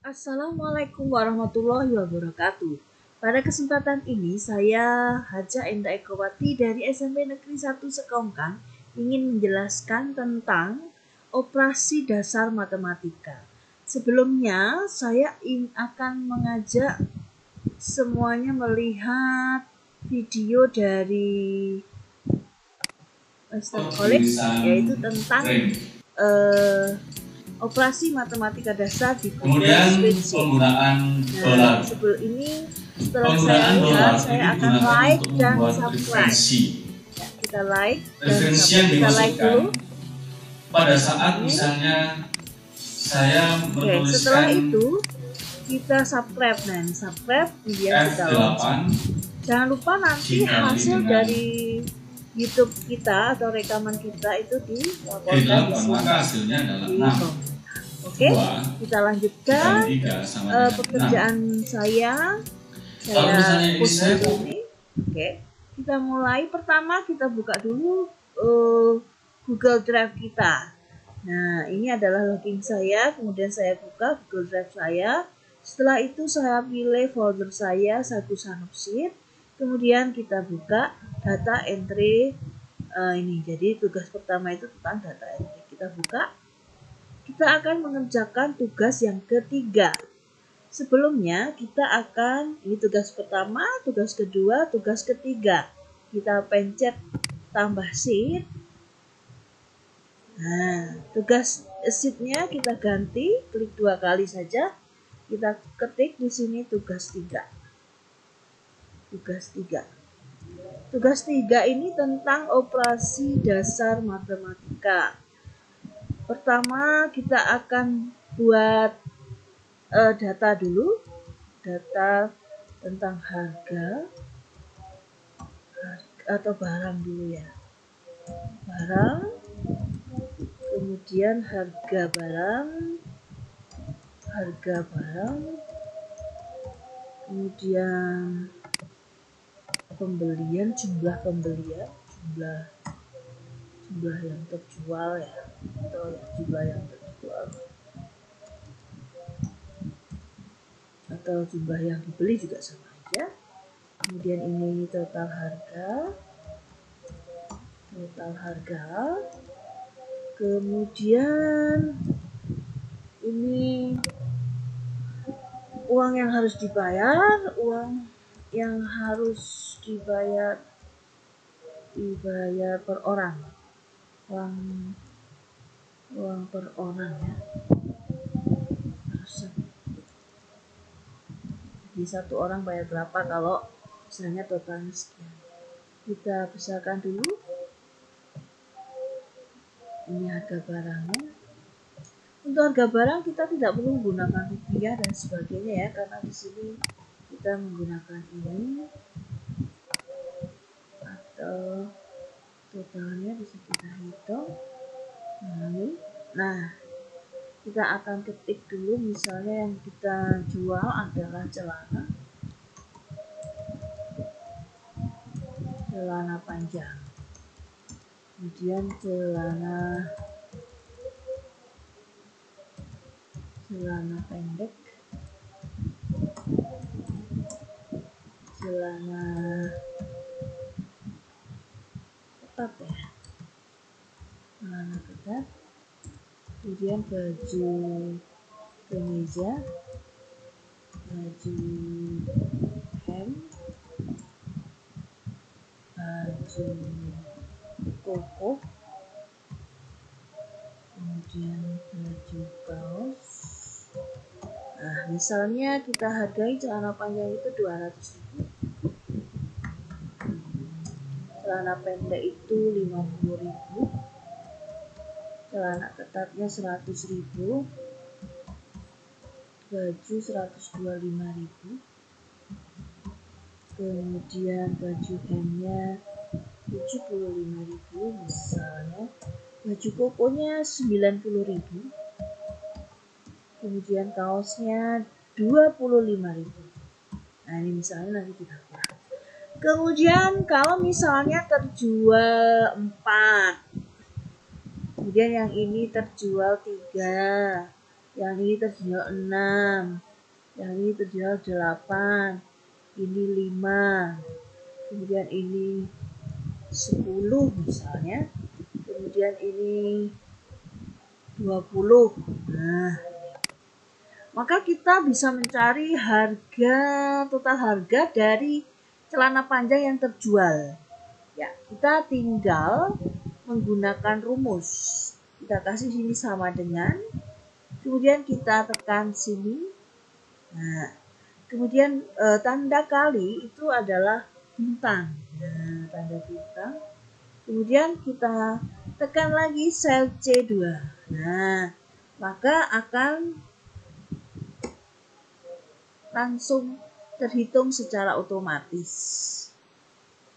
Assalamualaikum warahmatullahi wabarakatuh. Pada kesempatan ini saya Haja Enda Ekowati dari SMP Negeri 1 Sekongkang ingin menjelaskan tentang operasi dasar matematika. Sebelumnya saya akan mengajak semuanya melihat video dari Mr. College, yaitu tentang operasi matematika dasar di Google Spreadsheet. Penggunaan dolar. Sebelum ini setelah saya lihat, saya akan like dan subscribe. Ya, kita like dan subscribe. Kita like dulu. Pada saat misalnya saya menuliskan setelah itu kita subscribe dan subscribe, kemudian kita like. Jangan lupa nanti hasil dari YouTube kita atau rekaman kita itu dilaporkan di sini. Maka hasilnya adalah 6. Oke, kita lanjutkan pekerjaan saya post ini. Oke, kita mulai. Pertama kita buka dulu Google Drive kita. Nah, ini adalah login saya. Kemudian saya buka Google Drive saya. Setelah itu saya pilih folder saya satu Sanopsheet. Kemudian kita buka data entry ini. Jadi tugas pertama itu tentang data entry. Kita buka. Kita akan mengerjakan tugas yang ketiga. Sebelumnya kita akan, ini tugas pertama, tugas kedua, tugas ketiga. Kita pencet tambah sheet. Nah, tugas sheetnya kita ganti, klik 2 kali saja. Kita ketik di sini tugas 3. Tugas 3. Tugas 3 ini tentang operasi dasar matematika. Pertama kita akan buat data dulu, data tentang harga atau barang dulu ya, barang, kemudian harga barang, kemudian pembelian, jumlah pembelian, jumlah yang terjual ya, atau jumlah yang terjual atau jumlah yang dibeli juga sama aja. Kemudian ini total harga, kemudian ini uang yang harus dibayar, dibayar per orang, uang per orang ya. Jadi satu orang bayar berapa kalau misalnya totalnya sekian. Kita besarkan dulu. Ini harga barangnya. Untuk harga barang kita tidak perlu menggunakan rupiah dan sebagainya ya, karena di sini kita menggunakan ini atau totalnya bisa kita hitung. Nah, kita akan ketik dulu, misalnya yang kita jual adalah celana panjang, kemudian celana pendek, celana ketat ya, celana ketat, kemudian baju kemeja, baju hem, baju koko, kemudian baju kaos. Nah, misalnya kita hargai celana panjang itu 200.000, celana pendek itu 50.000, celana ketatnya 100.000, baju 125.000, kemudian baju hemnya 75.000 misalnya, baju kokonya 90.000, kemudian kaosnya 25.000. Nah, ini misalnya nanti kita kurang. Kemudian kalau misalnya terjual 4, kemudian yang ini terjual 3, yang ini terjual 6, yang ini terjual 8, ini 5, kemudian ini 10 misalnya, kemudian ini 20. Nah, maka kita bisa mencari total harga dari celana panjang yang terjual. Ya, kita tinggal menggunakan rumus. Kita kasih sini sama dengan, kemudian kita tekan sini. Nah, kemudian tanda kali itu adalah bintang. Nah, tanda bintang. Kemudian kita tekan lagi sel C2. Nah, maka akan langsung terhitung secara otomatis.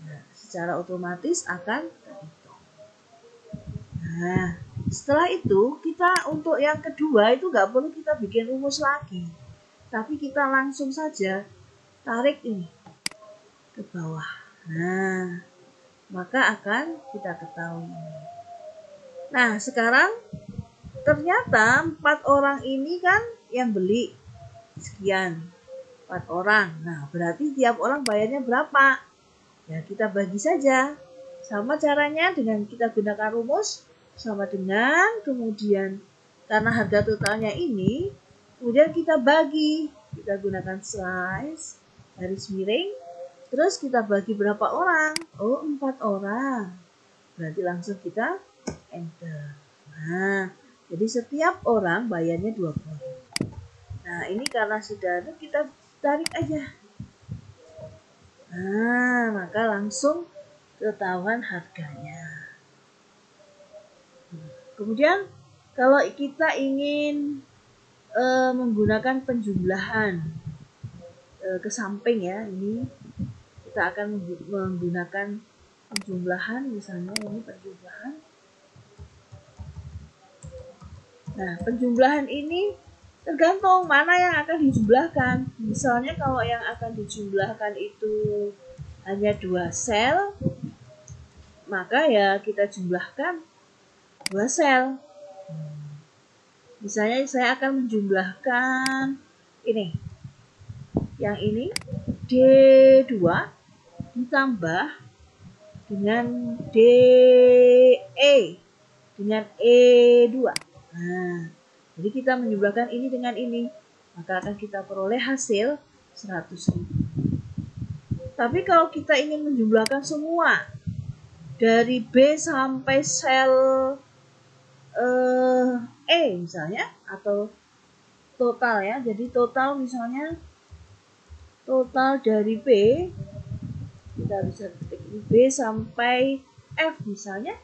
Nah, secara otomatis akan terhitung. Nah, setelah itu kita untuk yang kedua itu nggak perlu kita bikin rumus lagi, tapi kita langsung saja tarik ini ke bawah. Nah, maka akan kita ketahui ini. Nah, sekarang ternyata 4 orang ini kan yang beli sekian, 4 orang. Nah, berarti tiap orang bayarnya berapa? Ya, kita bagi saja. Sama caranya dengan kita gunakan rumus, sama dengan kemudian karena harga totalnya ini, kemudian kita bagi. Kita gunakan slice, garis miring, terus kita bagi berapa orang? Oh, 4 orang. Berarti langsung kita enter. Nah, jadi setiap orang bayarnya 20. Nah, ini karena sudah ada, kita tarik aja. Nah, maka langsung ketahuan harganya. Kemudian kalau kita ingin menggunakan penjumlahan ke samping ya, ini kita akan menggunakan penjumlahan, misalnya ini penjumlahan. Nah, penjumlahan ini tergantung mana yang akan dijumlahkan. Misalnya kalau yang akan dijumlahkan itu hanya 2 sel, maka ya kita jumlahkan 2 sel. Misalnya saya akan menjumlahkan ini. Yang ini D2 ditambah dengan DE dengan E2. Nah, jadi kita menjumlahkan ini dengan ini, maka akan kita peroleh hasil 100.000. Tapi kalau kita ingin menjumlahkan semua dari B sampai sel E misalnya, atau total ya, jadi total misalnya total dari B, kita bisa ketik B sampai F misalnya.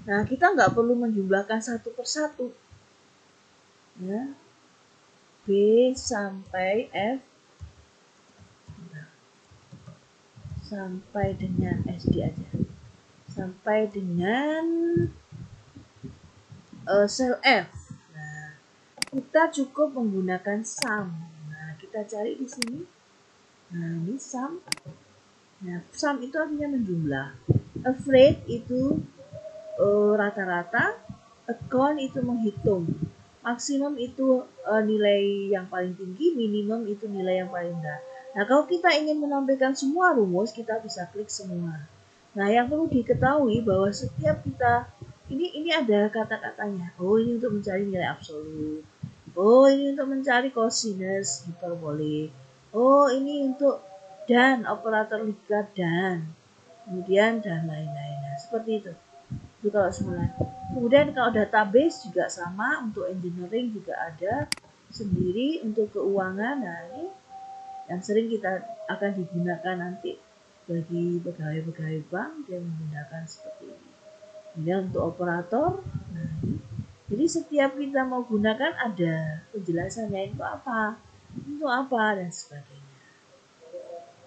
Nah, kita nggak perlu menjumlahkan satu persatu ya, B sampai F sampai dengan SD aja, sampai dengan sel F. Nah, kita cukup menggunakan sum. Nah, kita cari di sini. Nah, ini sum. Nah, sum itu artinya menjumlah. Average itu rata-rata. Account itu menghitung. Maksimum itu nilai yang paling tinggi, minimum itu nilai yang paling rendah. Nah, kalau kita ingin menampilkan semua rumus, kita bisa klik semua. Nah, yang perlu diketahui bahwa setiap kita ini ada kata-katanya. Oh, ini untuk mencari nilai absolut. Oh, ini untuk mencari cosinus hiperbolik. Oh, ini untuk dan operator lingkar dan. Kemudian dan lain-lain. Nah, seperti itu. Itu kalau semula. Kemudian kalau database juga sama, untuk engineering juga ada sendiri, untuk keuangan. Nah, ini yang sering kita akan digunakan nanti bagi pegawai-pegawai bank, dia menggunakan seperti ini. Kemudian untuk operator, nah ini. Jadi setiap kita mau gunakan ada penjelasannya itu apa, dan sebagainya.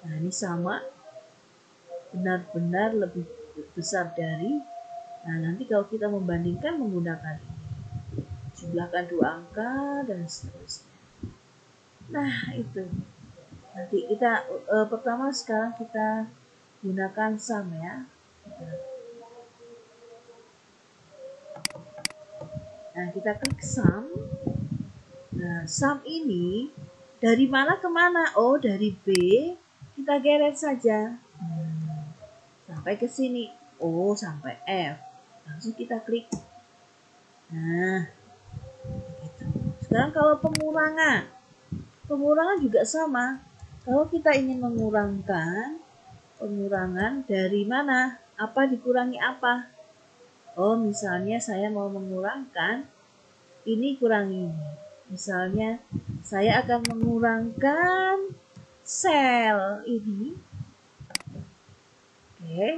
Nah, ini sama, benar-benar lebih besar dari. Nah, nanti kalau kita membandingkan menggunakan ini, jumlahkan 2 angka dan seterusnya. Nah, itu. Nanti kita pertama sekarang kita gunakan sum ya. Nah, kita klik sum. Nah, sum ini dari mana ke mana? Oh, dari B kita geret saja. Sampai ke sini. Oh, sampai F. Langsung kita klik. Nah, begitu. Sekarang kalau pengurangan. Pengurangan juga sama. Kalau kita ingin mengurangkan, pengurangan dari mana? Apa dikurangi apa? Oh, misalnya saya mau mengurangkan ini kurangi ini. Misalnya saya akan mengurangkan sel ini, oke,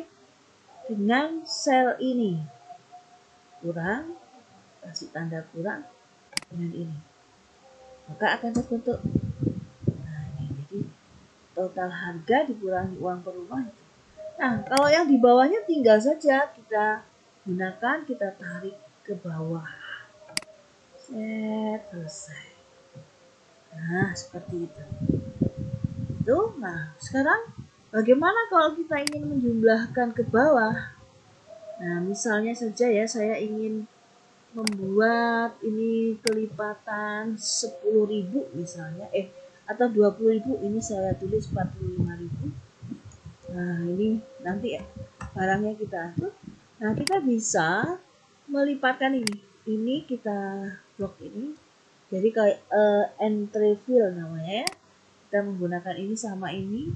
dengan sel ini. Kurang, kasih tanda kurang dengan ini. Maka akan terbentuk. Nah, ini jadi total harga dikurangi uang per rumah itu. Nah, kalau yang di bawahnya tinggal saja kita gunakan, kita tarik ke bawah. Selesai. Nah, seperti itu. Nah, sekarang bagaimana kalau kita ingin menjumlahkan ke bawah? Nah, misalnya saja ya, saya ingin membuat ini kelipatan 10.000 misalnya, atau 20.000, ini saya tulis 45.000. Nah, ini nanti barangnya kita atur. Nah, kita bisa melipatkan ini. Ini kita blok ini. Jadi kayak entry fill namanya ya. Kita menggunakan ini sama ini.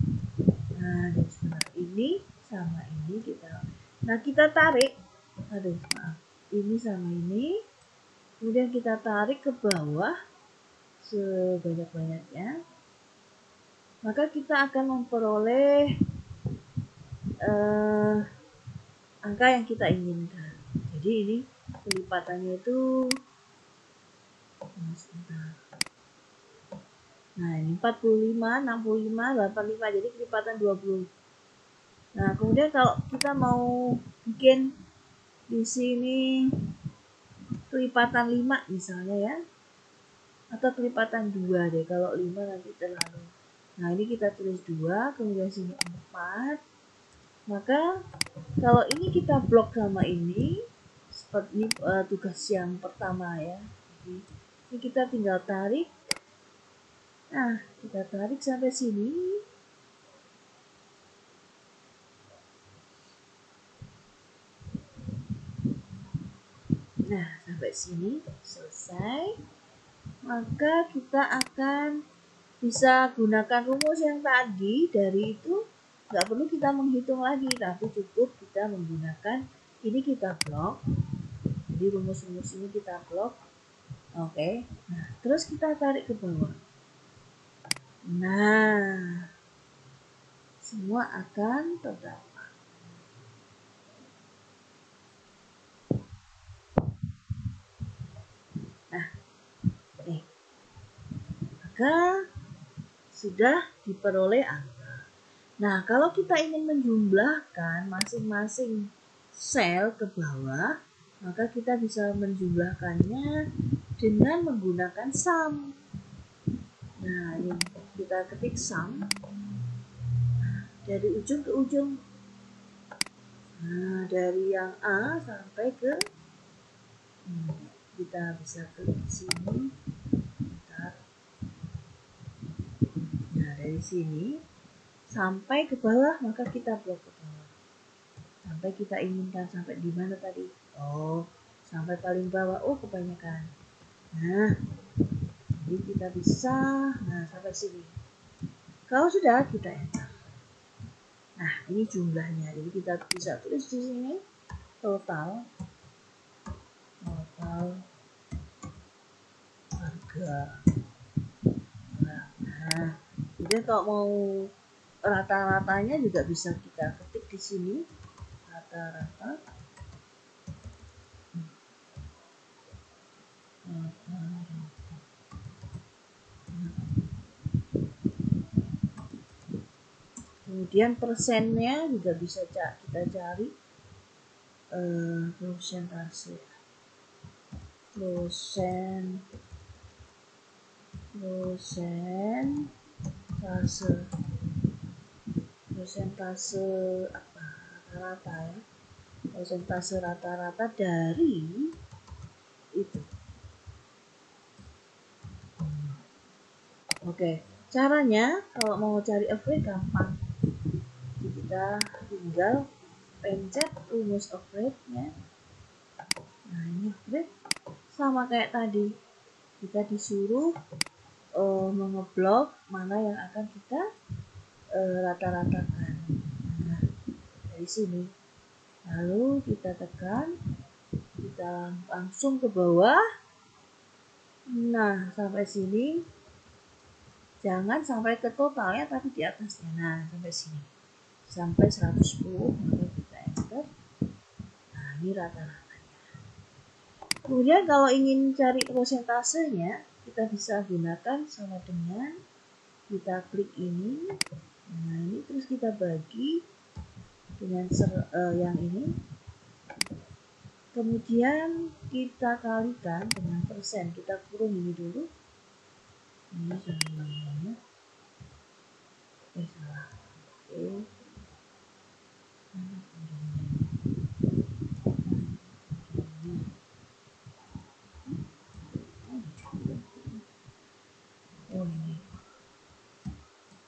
Nah, dan sebenarnya ini sama ini kita. Nah, kita tarik. Aduh, maaf. Ini sama ini. Kemudian kita tarik ke bawah sebanyak-banyaknya. Maka kita akan memperoleh angka yang kita inginkan. Jadi ini kelipatannya itu nah ini 45, 65, 85, jadi kelipatan 20. Nah, kemudian kalau kita mau bikin di sini kelipatan 5 misalnya ya, atau kelipatan 2 deh, kalau 5 nanti terlalu. Nah, ini kita tulis 2, kemudian sini 4. Maka kalau ini kita blok sama ini, seperti ini tugas yang pertama ya. Jadi, ini kita tinggal tarik. Nah, kita tarik sampai sini. Nah, sampai sini selesai. Maka kita akan bisa gunakan rumus yang tadi. Dari itu nggak perlu kita menghitung lagi, tapi cukup kita menggunakan ini, kita blok. Jadi rumus-rumus ini kita blok. Oke. Nah, terus kita tarik ke bawah. Nah, semua akan terdapat. Nah, maka sudah diperoleh angka. Nah, kalau kita ingin menjumlahkan masing-masing sel ke bawah, maka kita bisa menjumlahkannya dengan menggunakan sum. Nah, ini kita ketik sum dari ujung ke ujung. Nah, dari yang A sampai ke kita bisa klik di sini. Bentar. Nah, dari sini sampai ke bawah, maka kita blok ke bawah. Sampai kita inginkan sampai di mana tadi? Oh, sampai paling bawah. Oh, kebanyakan. Nah, jadi kita bisa, nah sampai sini. Kalau sudah, kita enter. Nah, ini jumlahnya. Jadi kita bisa tulis di sini total harga. Nah, kemudian kalau mau rata-ratanya juga bisa kita ketik di sini, rata-rata. Kemudian persennya juga bisa kita cari, persentase apa, rata-rata ya, persentase rata-rata dari itu. Oke, caranya kalau mau cari average gampang. Kita tinggal pencet rumus average-nya. Nah, ini average sama kayak tadi. Kita disuruh mengeblok mana yang akan kita rata-ratakan. Nah, dari sini. Lalu kita tekan, kita langsung ke bawah. Nah, sampai sini. Jangan sampai ke totalnya, tapi di atasnya. Nah, sampai sini. Sampai 110, maka kita enter. Nah, ini rata-ratanya. Kemudian kalau ingin cari prosentasenya, kita bisa gunakan sama dengan kita klik ini. Nah, ini terus kita bagi dengan yang ini. Kemudian kita kalikan dengan persen. Kita kurung ini dulu. Ini sama-sama. Salah. Oke. Oh, ini.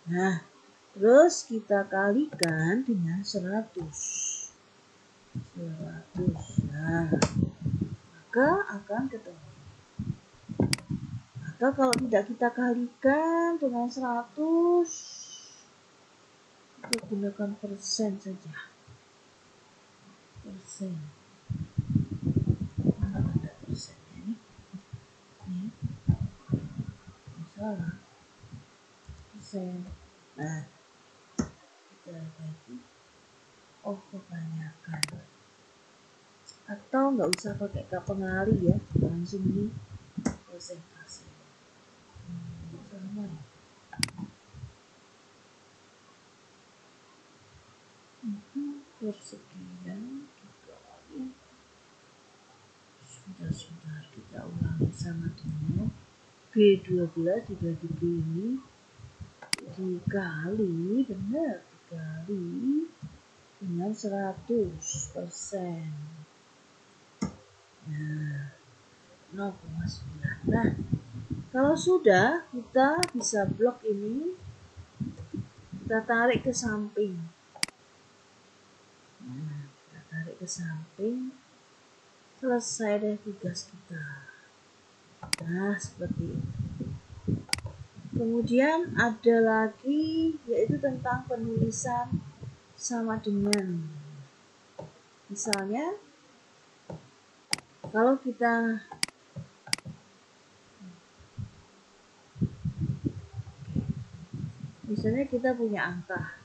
Nah, terus kita kalikan dengan 100. Nah, maka akan ketemu. Maka kalau tidak kita kalikan dengan 100, kita gunakan persen saja. Persen. Mana ada persennya ini? Ini. Salah. Persen. Nah, kita bagi. Oh, kebanyakan. Atau nggak usah pakai pengali ya, langsung di persentase. Sama ya. Persekian dikali. Sudah kita ulangi sama dengan B12 dibagi B ini dikali, benar, dikali dengan 100%. Nah, 0,9. Nah, kalau sudah, kita bisa blok ini, kita tarik ke samping. Nah, kita tarik ke samping, selesai deh tugas kita. Nah, seperti itu. Kemudian ada lagi, yaitu tentang penulisan sama dengan. Misalnya, kalau kita punya angka.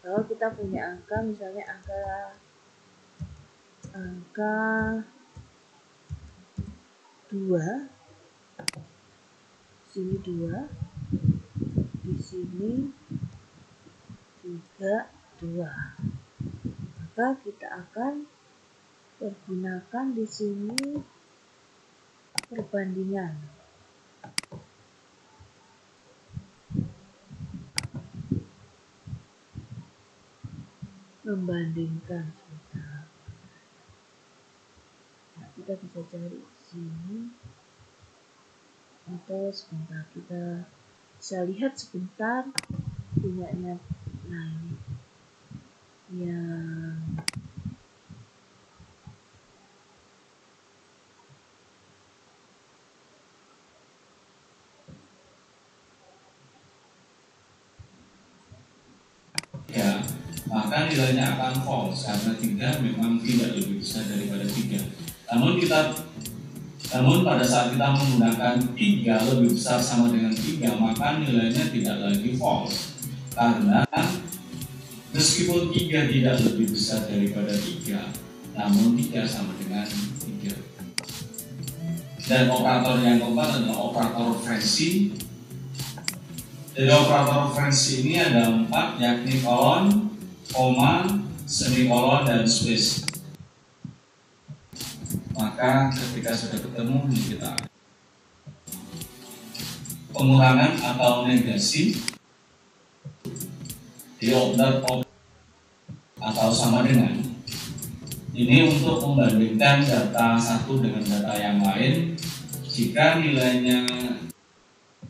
Kalau kita punya angka, misalnya angka 2, sini 2, di sini juga 2. Maka kita akan pergunakan di sini perbandingan. Membandingkan sebentar. Nah, kita bisa cari di sini. Atau sebentar kita bisa lihat sebentar punyanya. Nah, ini yang ya, maka nilainya akan false karena 3 memang tidak lebih besar daripada 3. Namun pada saat kita menggunakan 3 lebih besar sama dengan 3, maka nilainya tidak lagi false. Karena meskipun 3 tidak lebih besar daripada 3, namun 3 sama dengan 3. Dan operator yang keempat adalah operator frekuensi. Dari operator frekuensi ini ada 4, yakni kolon, koma, semikolon, dan space. Maka ketika sudah ketemu, kita pengurangan atau negasi di order atau sama dengan. Ini untuk membandingkan data satu dengan data yang lain. Jika nilainya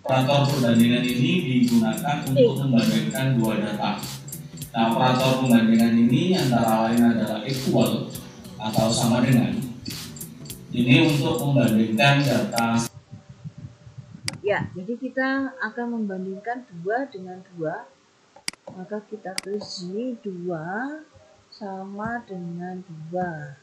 Operator perbandingan ini digunakan untuk membandingkan dua data. Nah, operator pembandingan ini antara lain adalah equal atau sama dengan. Ini untuk membandingkan data. Ya, jadi kita akan membandingkan 2 dengan 2. Maka kita tulis ini 2 sama dengan 2.